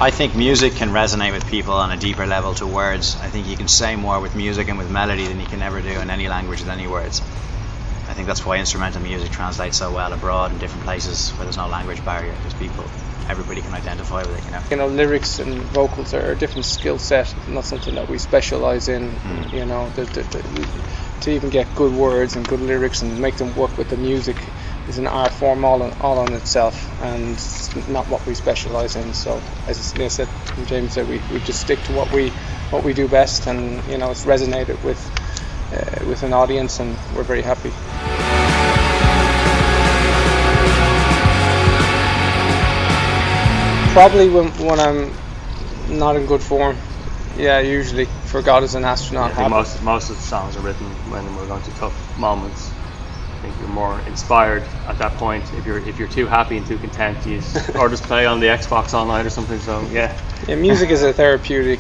I think music can resonate with people on a deeper level to words. I think you can say more with music and with melody than you can ever do in any language with any words. I think that's why instrumental music translates so well abroad in different places where there's no language barrier, because everybody can identify with it, You know, lyrics and vocals are a different skill set, not something that we specialize in. You know, to even get good words and good lyrics and make them work with the music is an art form all on itself, and it's not what we specialize in. So, as Neil said and James said, we just stick to what we do best, and you know, it's resonated with an audience, and we're very happy. Probably when I'm not in good form. Yeah, usually for God Is An Astronaut. I think most of the songs are written when we're going through tough moments. I think you're more inspired at that point. If you're too happy and too content, or just play on the Xbox all night or something. So yeah. Yeah, music is a therapeutic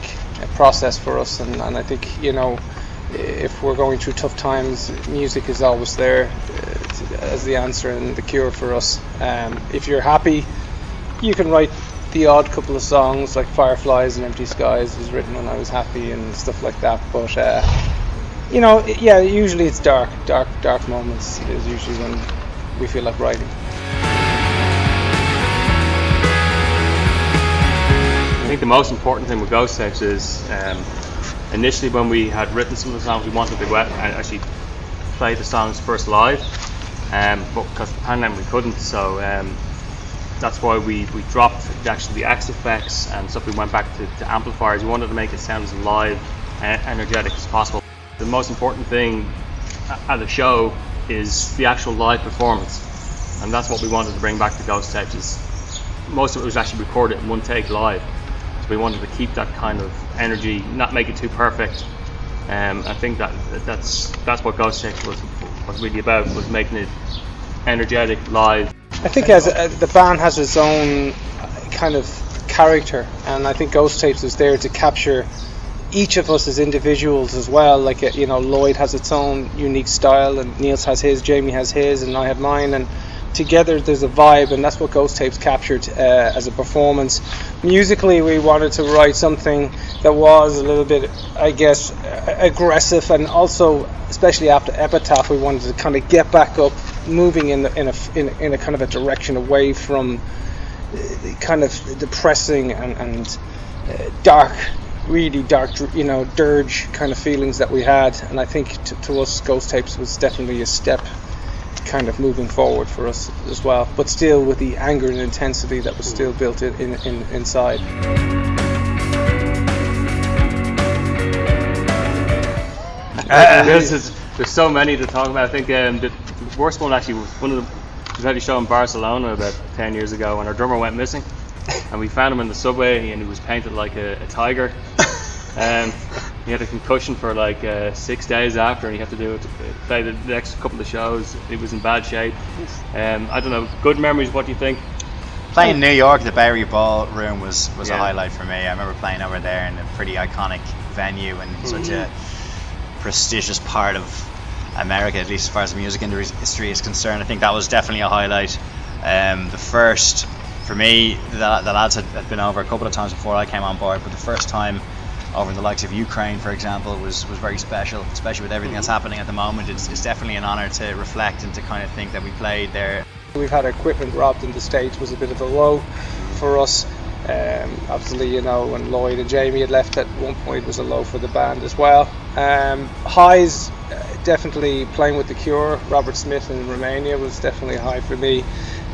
process for us, and I think, you know, if we're going through tough times, music is always there as the answer and the cure for us. If you're happy, you can write the odd couple of songs, like Fireflies and Empty Skies was written when I was happy and stuff like that, but you know, yeah, usually it's dark moments is usually when we feel like writing. I think the most important thing with Ghost Tapes is initially when we had written some of the songs, we wanted to go out and actually play the songs first live, but because of the pandemic we couldn't, so that's why we dropped the X effects and stuff. We went back to amplifiers. We wanted to make it sound as live and energetic as possible. The most important thing at the show is the actual live performance, and that's what we wanted to bring back to Ghost Tapes. Most of it was actually recorded in one take live, so we wanted to keep that kind of energy, not make it too perfect. I think that's what Ghost Tapes was really about, was making it energetic live. I think as the band has its own kind of character, and I think Ghost Tapes is there to capture each of us as individuals as well. Like, you know, Lloyd has its own unique style, and Niels has his, Jamie has his, and I have mine, and together there's a vibe, and that's what Ghost Tapes captured as a performance. Musically, we wanted to write something that was a little bit, I guess, aggressive, and also, especially after Epitaph, we wanted to kind of get back up, moving in a kind of a direction away from kind of depressing and dark, really dark, you know, dirge kind of feelings that we had. And I think to us, Ghost Tapes was definitely a step kind of moving forward for us as well, but still with the anger and intensity that was still built in inside. There's so many to talk about. I think the worst one actually was we had a show in Barcelona about 10 years ago, and our drummer went missing, and we found him in the subway, and he was painted like a tiger. He had a concussion for like 6 days after, and he had to play the next couple of shows. It was in bad shape. I don't know, good memories. What do you think? Playing New York, the Bowery Ballroom was a highlight for me. I remember playing over there in a pretty iconic venue and such a prestigious part of America, at least as far as the music industry is concerned. I think that was definitely a highlight. The first, for me, the lads had been over a couple of times before I came on board, but the first time over in the likes of Ukraine, for example, was very special, especially with everything that's happening at the moment. It's definitely an honour to reflect and to kind of think that we played there. We've had equipment robbed in the States, was a bit of a low for us. Obviously, you know, when Lloyd and Jamie had left at one point, was a low for the band as well. Highs, definitely playing with The Cure, Robert Smith in Romania was definitely a high for me.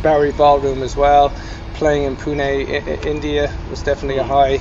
Bowery Ballroom as well. Playing in Pune, India was definitely a high.